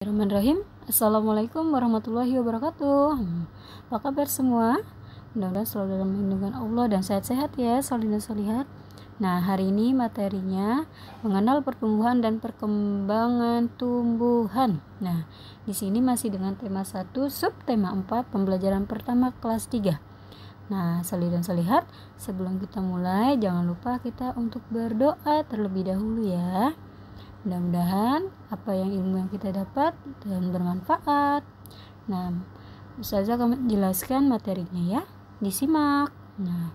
Bismillahirrahmanirrahim. Assalamualaikum warahmatullahi wabarakatuh. Apa kabar semua? Mudah-mudahan selalu dalam lindungan Allah dan sehat-sehat ya, solihin dan solihat. Nah, hari ini materinya mengenal pertumbuhan dan perkembangan tumbuhan. Nah, di sini masih dengan tema 1, subtema 4, pembelajaran pertama kelas 3. Nah, solihin dan solihat, sebelum kita mulai jangan lupa kita untuk berdoa terlebih dahulu ya. Mudah-mudahan apa ilmu yang kita dapat dan bermanfaat. Nah, Ustazah akan menjelaskan materinya ya. Disimak. Nah,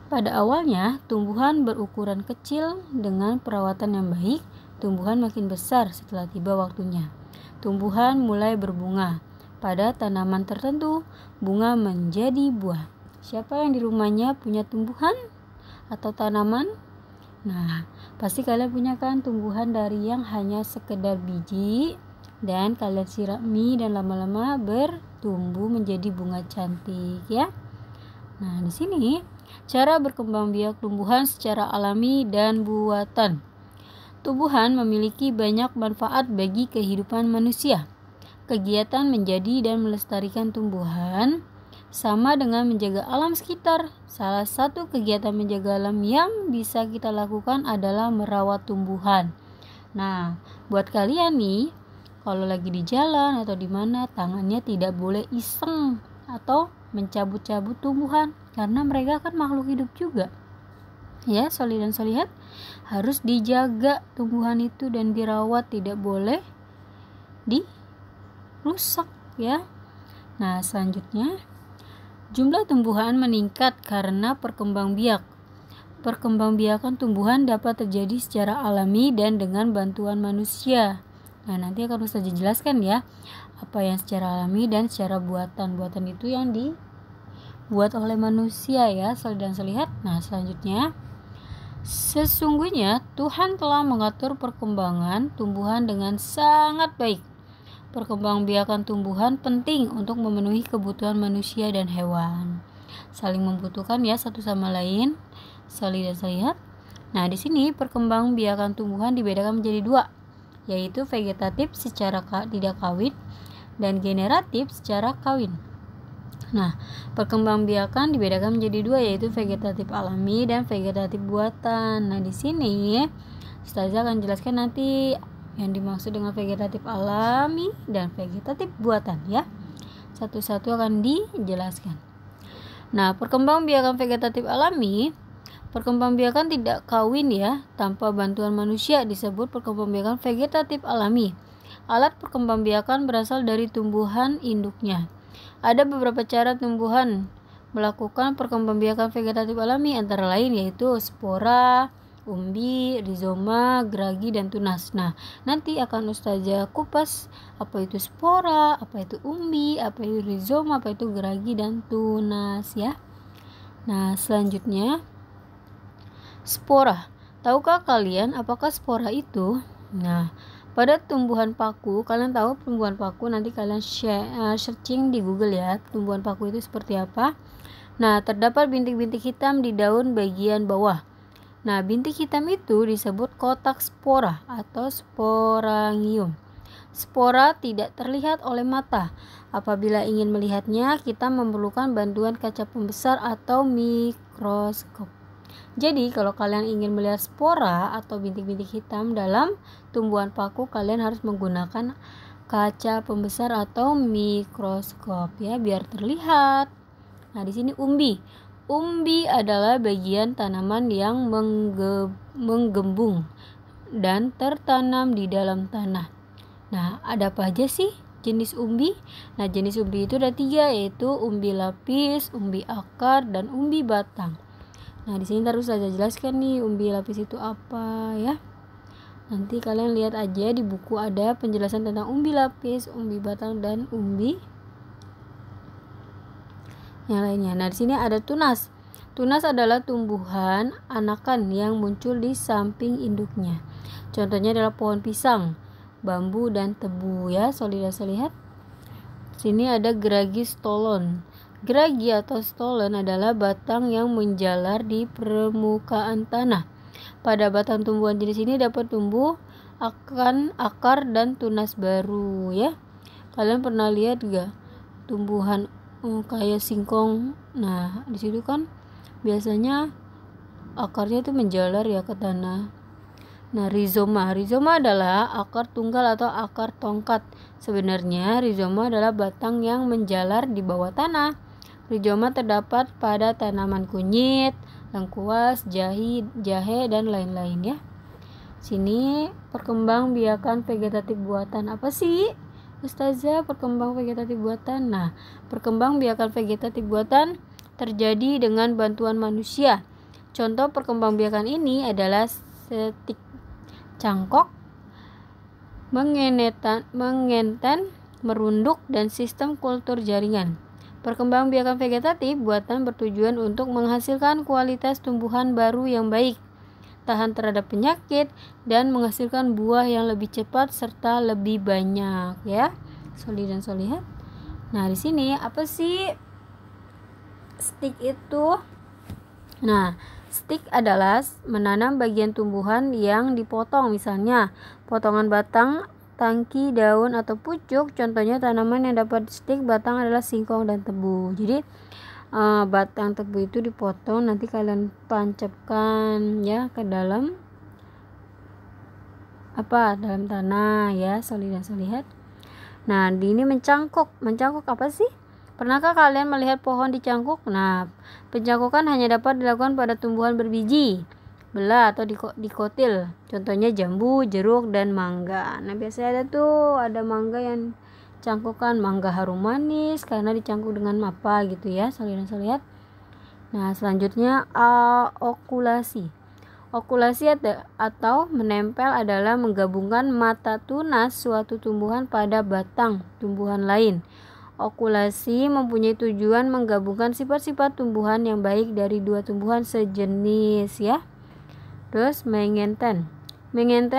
pada awalnya tumbuhan berukuran kecil dengan perawatan yang baik, tumbuhan makin besar setelah tiba waktunya. Tumbuhan mulai berbunga. Pada tanaman tertentu, bunga menjadi buah. Siapa yang di rumahnya punya tumbuhan atau tanaman? Nah, pasti kalian punya kan tumbuhan dari yang hanya sekedar biji dan kalian sirami dan lama-lama bertumbuh menjadi bunga cantik ya. Nah, di sini cara berkembang biak tumbuhan secara alami dan buatan. Tumbuhan memiliki banyak manfaat bagi kehidupan manusia. Kegiatan menjadi dan melestarikan tumbuhan sama dengan menjaga alam sekitar. Salah satu kegiatan menjaga alam yang bisa kita lakukan adalah merawat tumbuhan. Nah, buat kalian nih, kalau lagi di jalan atau di mana, tangannya tidak boleh iseng atau mencabut-cabut tumbuhan karena mereka kan makhluk hidup juga. Ya, solih dan solihat, harus dijaga tumbuhan itu dan dirawat, tidak boleh dirusak ya. Nah, selanjutnya jumlah tumbuhan meningkat karena perkembangbiak. Perkembangbiakan tumbuhan dapat terjadi secara alami dan dengan bantuan manusia. Nah, nanti akan Ustazah jelaskan ya, apa yang secara alami dan secara buatan. Buatan itu yang dibuat oleh manusia ya, solih dan solihat. Nah, selanjutnya, sesungguhnya Tuhan telah mengatur perkembangan tumbuhan dengan sangat baik. Perkembangbiakan tumbuhan penting untuk memenuhi kebutuhan manusia dan hewan. Saling membutuhkan ya satu sama lain, solih dan solihat. Nah, di sini perkembangbiakan tumbuhan dibedakan menjadi 2, yaitu vegetatif secara tidak kawin dan generatif secara kawin. Nah, perkembangbiakan dibedakan menjadi 2, yaitu vegetatif alami dan vegetatif buatan. Nah, di sini Ustazah akan jelaskan nanti yang dimaksud dengan vegetatif alami dan vegetatif buatan ya. Satu-satu akan dijelaskan. Nah, perkembangbiakan vegetatif alami, perkembangbiakan tidak kawin ya, tanpa bantuan manusia disebut perkembangbiakan vegetatif alami. Alat perkembangbiakan berasal dari tumbuhan induknya. Ada beberapa cara tumbuhan melakukan perkembangbiakan vegetatif alami, antara lain yaitu spora, umbi, rizoma, geragi, dan tunas. Nah, nanti akan Ustazah kupas apa itu spora, apa itu umbi, apa itu rizoma, apa itu geragi, dan tunas ya. Nah, selanjutnya spora. Tahukah kalian apakah spora itu? Nah, pada tumbuhan paku, kalian tahu tumbuhan paku, nanti kalian searching di Google ya, tumbuhan paku itu seperti apa. Nah, terdapat bintik-bintik hitam di daun bagian bawah. Nah, bintik hitam itu disebut kotak spora atau sporangium. Spora tidak terlihat oleh mata. Apabila ingin melihatnya, kita memerlukan bantuan kaca pembesar atau mikroskop. Jadi, kalau kalian ingin melihat spora atau bintik-bintik hitam dalam tumbuhan paku, kalian harus menggunakan kaca pembesar atau mikroskop ya, biar terlihat. Nah, di sini umbi. Umbi adalah bagian tanaman yang menggembung dan tertanam di dalam tanah. Nah, ada apa aja sih jenis umbi? Nah, jenis umbi itu ada 3, yaitu umbi lapis, umbi akar, dan umbi batang. Nah, di sini terus saja jelaskan nih umbi lapis itu apa ya. Nanti kalian lihat aja di buku ada penjelasan tentang umbi lapis, umbi batang, dan umbi yang lainnya. Nah, di sini ada tunas. Tunas adalah tumbuhan anakan yang muncul di samping induknya. Contohnya adalah pohon pisang, bambu, dan tebu ya, solih dan solihat. Sini ada geragi stolon. Geragi atau stolon adalah batang yang menjalar di permukaan tanah. Pada batang tumbuhan jenis ini dapat tumbuh akan akar dan tunas baru ya. Kalian pernah lihat gak tumbuhan kayak singkong? Nah, di situ kan biasanya akarnya itu menjalar ya ke tanah. Nah, rizoma adalah akar tunggal atau akar tongkat. Sebenarnya rizoma adalah batang yang menjalar di bawah tanah. Rizoma terdapat pada tanaman kunyit, lengkuas, jahe dan lain-lain ya. Sini perkembangbiakan vegetatif buatan. Apa sih Ustazah perkembang vegetatif buatan? Nah, perkembangbiakan vegetatif buatan terjadi dengan bantuan manusia. Contoh perkembangbiakan ini adalah stik cangkok, mengenten, merunduk, dan sistem kultur jaringan. Perkembangbiakan vegetatif buatan bertujuan untuk menghasilkan kualitas tumbuhan baru yang baik, tahan terhadap penyakit, dan menghasilkan buah yang lebih cepat serta lebih banyak ya. Soli dan solihat. Nah, di sini apa sih stik itu? Nah, stik adalah menanam bagian tumbuhan yang dipotong, misalnya potongan batang, tangki, daun, atau pucuk. Contohnya tanaman yang dapat stik batang adalah singkong dan tebu. Jadi batang tebu itu dipotong, nanti kalian tancapkan ya ke dalam dalam tanah ya, soli dan solihat. Nah, ini mencangkuk apa sih? Pernahkah kalian melihat pohon dicangkuk? Nah, pencangkukan hanya dapat dilakukan pada tumbuhan berbiji, belah atau dikotil. Contohnya jambu, jeruk, dan mangga. Nah, biasanya ada mangga yang cangkukan, mangga harum manis karena dicangkuk dengan apa gitu ya, soli dan solihat. Nah, selanjutnya okulasi. Okulasi atau menempel adalah menggabungkan mata tunas suatu tumbuhan pada batang tumbuhan lain. Okulasi mempunyai tujuan menggabungkan sifat-sifat tumbuhan yang baik dari dua tumbuhan sejenis ya. Terus mengenten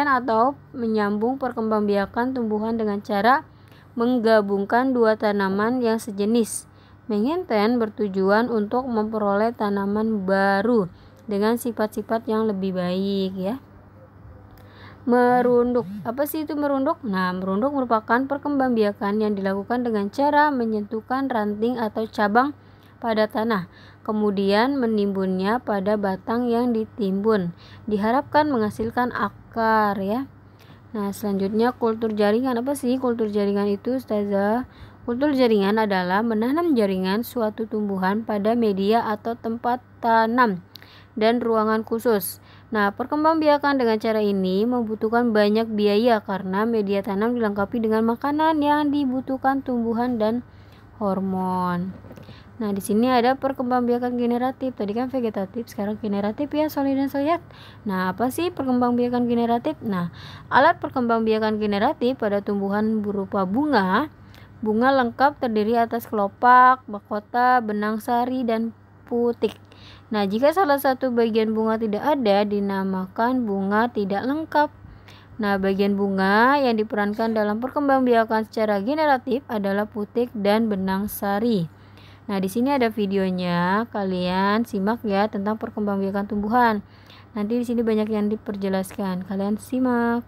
atau menyambung perkembangbiakan tumbuhan dengan cara menggabungkan dua tanaman yang sejenis. Mengenten bertujuan untuk memperoleh tanaman baru dengan sifat-sifat yang lebih baik ya. Merunduk. Apa sih itu merunduk? Nah, merunduk merupakan perkembangbiakan yang dilakukan dengan cara menyentuhkan ranting atau cabang pada tanah, kemudian menimbunnya pada batang yang ditimbun. Diharapkan menghasilkan akar ya. Nah, selanjutnya kultur jaringan. Apa sih kultur jaringan itu, Ustazah? Kultur jaringan adalah menanam jaringan suatu tumbuhan pada media atau tempat tanam dan ruangan khusus. Nah, perkembangbiakan dengan cara ini membutuhkan banyak biaya karena media tanam dilengkapi dengan makanan yang dibutuhkan tumbuhan dan hormon. Nah, di sini ada perkembangbiakan generatif. Tadi kan vegetatif, sekarang generatif ya, soli dan solihat. Nah, apa sih perkembangbiakan generatif? Nah, alat perkembangbiakan generatif pada tumbuhan berupa bunga. Bunga lengkap terdiri atas kelopak, mahkota, benang sari, dan putik. Nah, jika salah satu bagian bunga tidak ada, dinamakan bunga tidak lengkap. Nah, bagian bunga yang diperankan dalam perkembangbiakan secara generatif adalah putik dan benang sari. Nah, di sini ada videonya, kalian simak ya tentang perkembangbiakan tumbuhan. Nanti di sini banyak yang diperjelaskan, kalian simak.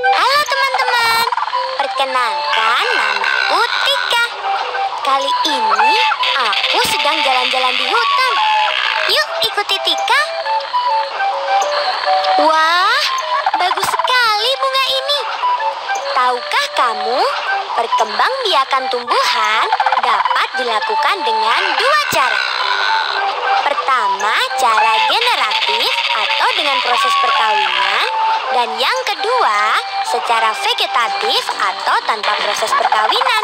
Halo teman-teman, perkenalkan namaku Tika. Kali ini aku sedang jalan-jalan di hutan. Yuk ikuti Tika. Wah, bagus sekali bunga ini. Tahukah kamu, perkembangbiakan tumbuhan dapat dilakukan dengan dua cara. Pertama, cara generatif atau dengan proses perkawinan, dan yang kedua, secara vegetatif atau tanpa proses perkawinan.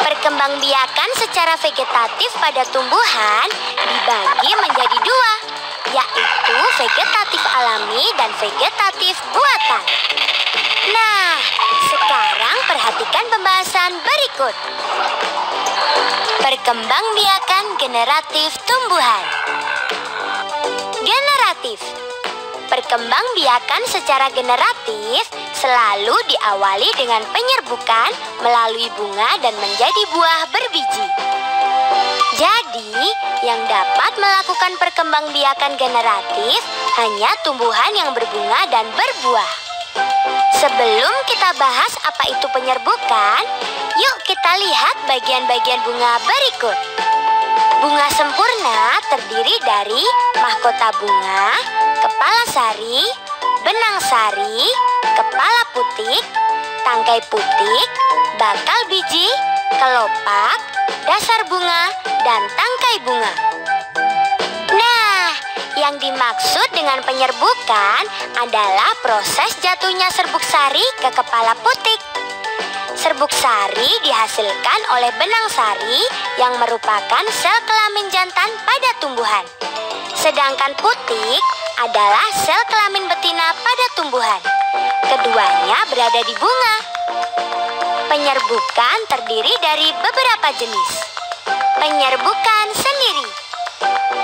Perkembangbiakan secara vegetatif pada tumbuhan dibagi menjadi dua, yaitu vegetatif alami dan vegetatif buatan. Nah, sekarang perhatikan pembahasan berikut. Perkembangbiakan generatif tumbuhan. Generatif Perkembangbiakan secara generatif selalu diawali dengan penyerbukan melalui bunga dan menjadi buah berbiji. Jadi, yang dapat melakukan perkembangbiakan generatif hanya tumbuhan yang berbunga dan berbuah. Sebelum kita bahas apa itu penyerbukan, yuk kita lihat bagian-bagian bunga berikut. Bunga sempurna terdiri dari mahkota bunga, kepala sari, benang sari, kepala putik, tangkai putik, bakal biji, kelopak, dasar bunga, dan tangkai bunga. Nah, yang dimaksud dengan penyerbukan adalah proses jatuhnya serbuk sari ke kepala putik. Serbuk sari dihasilkan oleh benang sari yang merupakan sel kelamin jantan pada tumbuhan. Sedangkan putik adalah sel kelamin betina pada tumbuhan. Keduanya berada di bunga. Penyerbukan terdiri dari beberapa jenis. Penyerbukan sendiri.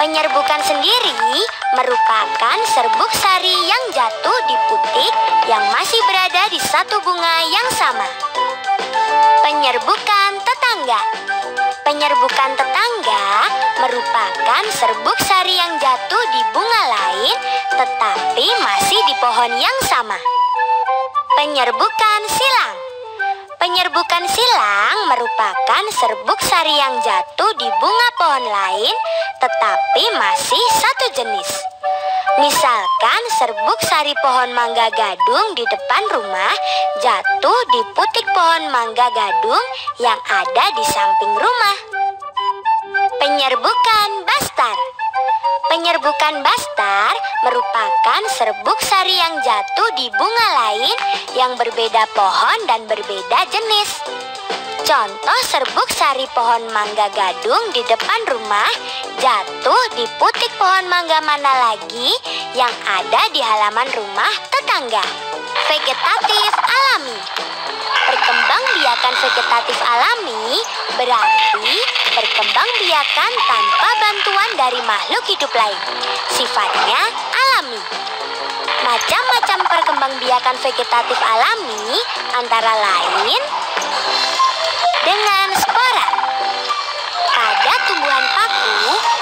Penyerbukan sendiri merupakan serbuk sari yang jatuh di putik yang masih berada di satu bunga yang sama. Penyerbukan tetangga. Penyerbukan tetangga merupakan serbuk sari yang jatuh di bunga lain tetapi masih di pohon yang sama. Penyerbukan silang. Penyerbukan silang merupakan serbuk sari yang jatuh di bunga pohon lain tetapi masih satu jenis. Misalkan serbuk sari pohon mangga gadung di depan rumah jatuh di putik pohon mangga gadung yang ada di samping rumah. Penyerbukan bastar. Penyerbukan bastar merupakan serbuk sari yang jatuh di bunga lain yang berbeda pohon dan berbeda jenis. Contoh serbuk sari pohon mangga gadung di depan rumah jatuh di putik pohon mangga mana lagi yang ada di halaman rumah tetangga. Vegetatif alami. Perkembangbiakan vegetatif alami berarti perkembangbiakan tanpa bantuan dari makhluk hidup lain. Sifatnya alami. Macam-macam perkembangbiakan vegetatif alami antara lain dengan spora. Pada tumbuhan paku,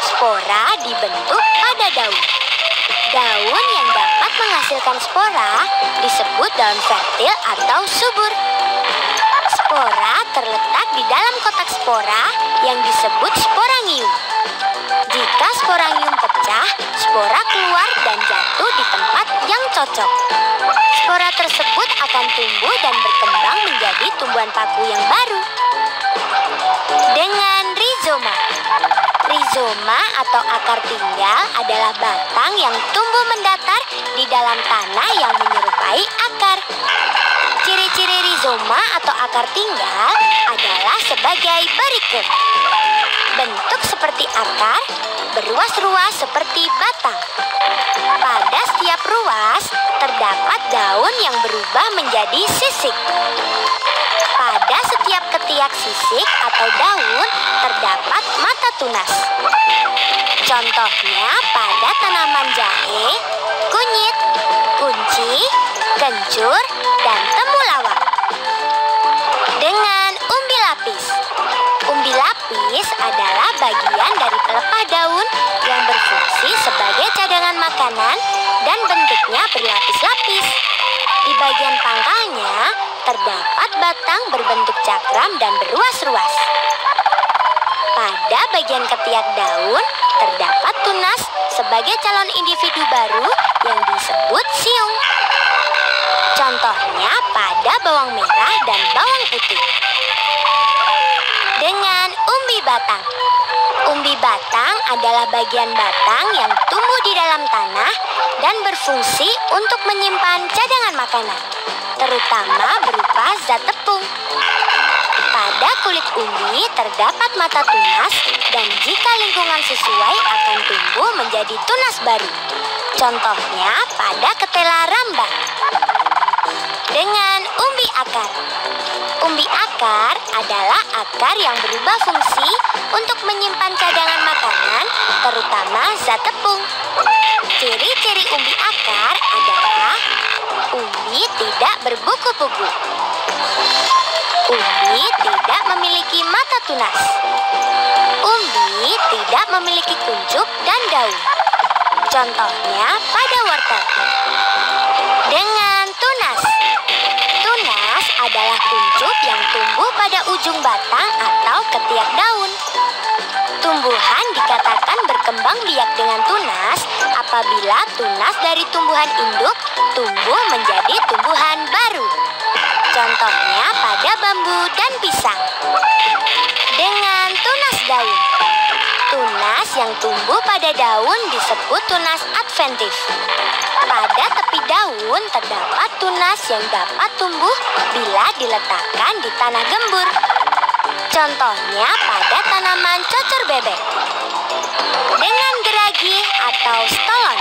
spora dibentuk pada daun. Daun yang dapat menghasilkan spora disebut daun fertil atau subur. Spora terletak di dalam kotak spora yang disebut sporangium. Jika sporangium pecah, spora keluar dan jatuh di tempat yang cocok. Spora tersebut akan tumbuh dan berkembang menjadi tumbuhan paku yang baru. Dengan rizoma. Rizoma atau akar tinggal adalah batang yang tumbuh mendatar di dalam tanah yang menyerupai akar. Ciri-ciri rizoma atau akar tinggal adalah sebagai berikut. Bentuk seperti akar, beruas-ruas seperti batang. Pada setiap ruas terdapat daun yang berubah menjadi sisik. Pada setiap ketiak sisik atau daun terdapat mata tunas. Contohnya pada tanaman jahe, kunyit, kunci, kencur, dan temulawak. Dengan umbi lapis. Umbi lapis adalah bagian dari pelepah daun yang berfungsi sebagai cadangan makanan dan bentuknya berlapis-lapis. Di bagian pangkalnya terdapat batang berbentuk cakram dan beruas-ruas. Pada bagian ketiak daun terdapat tunas sebagai calon individu baru yang disebut siung. Contohnya pada bawang merah dan bawang putih. Dengan umbi batang. Umbi batang adalah bagian batang yang tumbuh di dalam tanah dan berfungsi untuk menyimpan cadangan makanan, terutama berupa zat tepung. Pada kulit umbi terdapat mata tunas dan jika lingkungan sesuai akan tumbuh menjadi tunas baru. Contohnya pada ketela rambang. Dengan umbi akar. Umbi akar akar adalah akar yang berubah fungsi untuk menyimpan cadangan makanan, terutama zat tepung. Ciri-ciri umbi akar adalah umbi tidak berbuku-buku. Umbi tidak memiliki mata tunas. Umbi tidak memiliki kuncup dan daun. Contohnya pada wortel. Dengan tunas. Tunas adalah kuncup yang tumbuh pada ujung batang atau ketiak daun. Tumbuhan dikatakan berkembang biak dengan tunas apabila tunas dari tumbuhan induk tumbuh menjadi tumbuhan baru. Contohnya pada bambu dan pisang. Dengan tunas daun. Tunas yang tumbuh pada daun disebut tunas adventif. Pada tepi daun terdapat tunas yang dapat tumbuh bila diletakkan di tanah gembur. Contohnya pada tanaman cocor bebek. Dengan geragi atau stolon.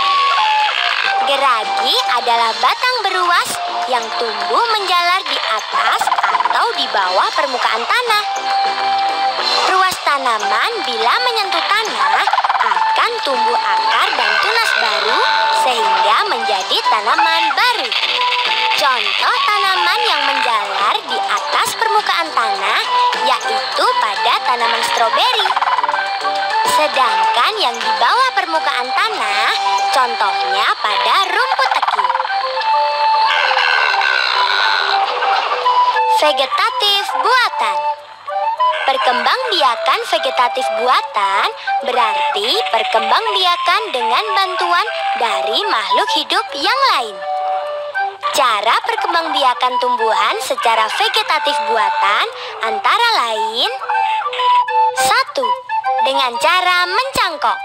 Geragi adalah batang beruas yang tumbuh menjalar di atas atau di bawah permukaan tanah. Ruas tanaman bila menyentuh tanah akan tumbuh akar dan tunas baru sehingga menjadi tanaman baru. Contoh tanaman yang menjalar di atas permukaan tanah yaitu pada tanaman stroberi. Sedangkan yang di bawah permukaan tanah contohnya pada rumput teki. Vegetatif buatan. Perkembangbiakan vegetatif buatan berarti perkembangbiakan dengan bantuan dari makhluk hidup yang lain. Cara perkembangbiakan tumbuhan secara vegetatif buatan antara lain 1. Dengan cara mencangkok.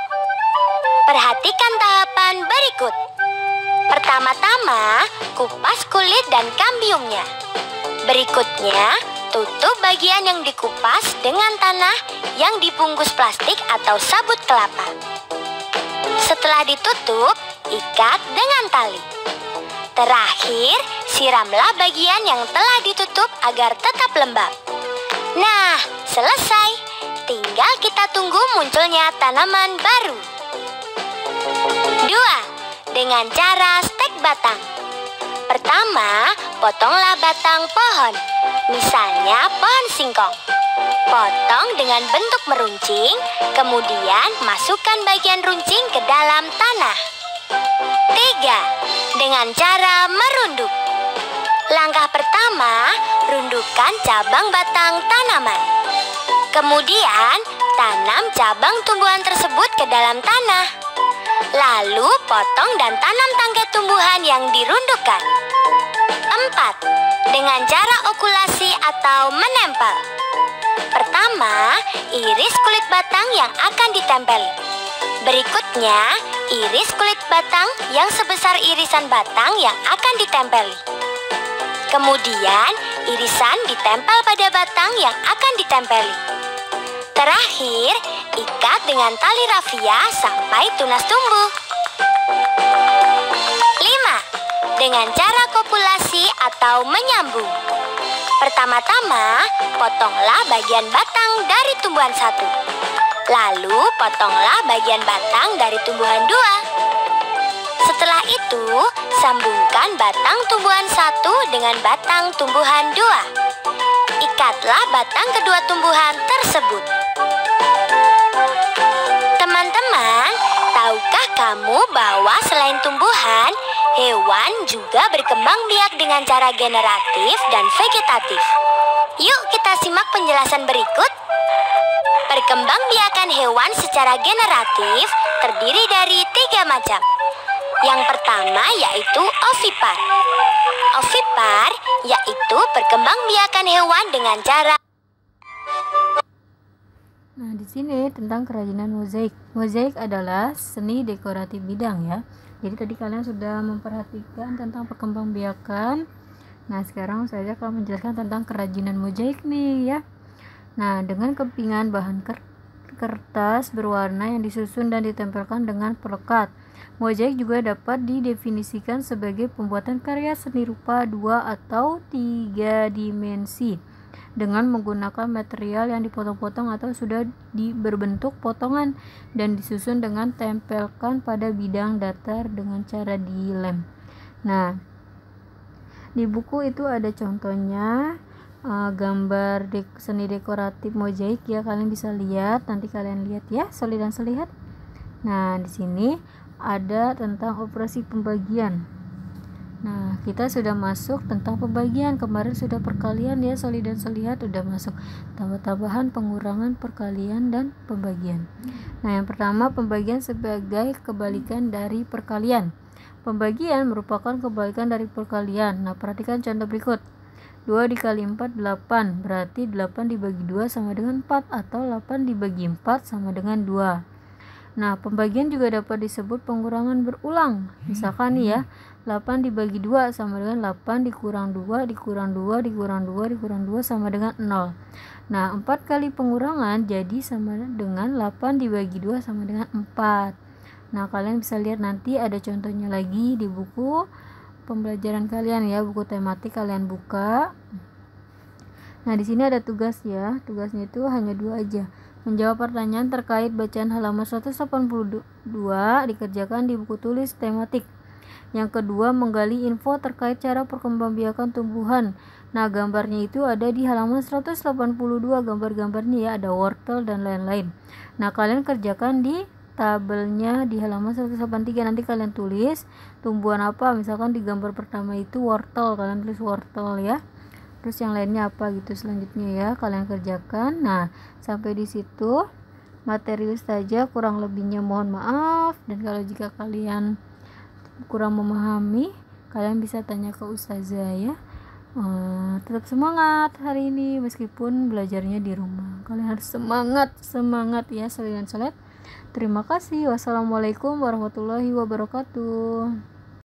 Perhatikan tahapan berikut. Pertama-tama, kupas kulit dan kambiumnya. Berikutnya, tutup bagian yang dikupas dengan tanah yang dibungkus plastik atau sabut kelapa. Setelah ditutup, ikat dengan tali. Terakhir, siramlah bagian yang telah ditutup agar tetap lembab. Nah, selesai. Tinggal kita tunggu munculnya tanaman baru. 2. Dengan cara stek batang. Pertama, potonglah batang pohon. Misalnya pohon singkong. Potong dengan bentuk meruncing, kemudian masukkan bagian runcing ke dalam tanah. 3. Dengan cara merunduk. Langkah pertama, rundukkan cabang batang tanaman. Kemudian, tanam cabang tumbuhan tersebut ke dalam tanah. Lalu, potong dan tanam tangkai tumbuhan yang dirundukkan. 4. Dengan cara okulasi atau menempel. Pertama, iris kulit batang yang akan ditempeli. Berikutnya, iris kulit batang yang sebesar irisan batang yang akan ditempeli. Kemudian, irisan ditempel pada batang yang akan ditempeli. Terakhir, ikat dengan tali rafia sampai tunas tumbuh. 5. Dengan cara kopulasi atau menyambung. Pertama-tama, potonglah bagian batang dari tumbuhan 1. Lalu, potonglah bagian batang dari tumbuhan 2. Setelah itu, sambungkan batang tumbuhan 1 dengan batang tumbuhan 2. Ikatlah batang kedua tumbuhan tersebut. Teman-teman, tahukah kamu bahwa selain tumbuhan, hewan juga berkembang biak dengan cara generatif dan vegetatif? Yuk kita simak penjelasan berikut. Perkembangbiakan hewan secara generatif terdiri dari 3 macam. Yang pertama yaitu ovipar. Ovipar yaitu perkembangbiakan hewan dengan cara. Nah, di sini tentang kerajinan mozaik. Mozaik adalah seni dekoratif bidang ya. Jadi tadi kalian sudah memperhatikan tentang perkembangbiakan. Nah, sekarang saya akan menjelaskan tentang kerajinan mozaik nih ya. Nah, dengan kepingan bahan kertas berwarna yang disusun dan ditempelkan dengan pelekat. Mozaik juga dapat didefinisikan sebagai pembuatan karya seni rupa 2 atau 3 dimensi dengan menggunakan material yang dipotong-potong atau sudah berbentuk potongan dan disusun dengan tempelkan pada bidang datar dengan cara dilem. Nah, di buku itu ada contohnya gambar seni dekoratif mozaik ya, kalian bisa lihat, nanti kalian lihat ya, Soli dan Solihat. Nah, di sini ada tentang operasi pembagian. Nah, kita sudah masuk tentang pembagian. Kemarin sudah perkalian ya, Soli dan Solihat udah masuk tambah-tambahan, pengurangan, perkalian, dan pembagian. Nah, yang pertama pembagian sebagai kebalikan dari perkalian. Pembagian merupakan kebalikan dari perkalian. Nah, perhatikan contoh berikut. 2 dikali 4 8, berarti 8 dibagi 2 sama dengan 4, atau 8 dibagi 4 sama dengan 2. Nah, pembagian juga dapat disebut pengurangan berulang. Misalkan nih ya, 8 dibagi 2 sama dengan 8 dikurang 2, dikurang 2, dikurang 2, dikurang 2 sama dengan 0. Nah, 4 kali pengurangan jadi sama dengan 8 dibagi 2 sama dengan 4. Nah, kalian bisa lihat nanti ada contohnya lagi di buku pembelajaran kalian ya, buku tematik kalian buka. Nah, di sini ada tugas ya. Tugasnya itu hanya 2 aja. Menjawab pertanyaan terkait bacaan halaman 182 dikerjakan di buku tulis tematik. Yang kedua, menggali info terkait cara perkembangbiakan tumbuhan. Nah, gambarnya itu ada di halaman 182, gambar-gambarnya ya, ada wortel dan lain-lain. Nah, kalian kerjakan di tabelnya di halaman 183, nanti kalian tulis tumbuhan apa, misalkan di gambar pertama itu wortel, kalian tulis wortel ya. Terus yang lainnya apa gitu selanjutnya ya, kalian kerjakan. Nah, sampai di situ materi Ustazah, kurang lebihnya mohon maaf, dan kalau jika kalian kurang memahami, kalian bisa tanya ke Ustazah ya. Tetap semangat hari ini meskipun belajarnya di rumah. Kalian harus semangat ya, Soli dan Solihat. Terima kasih. Wassalamualaikum warahmatullahi wabarakatuh.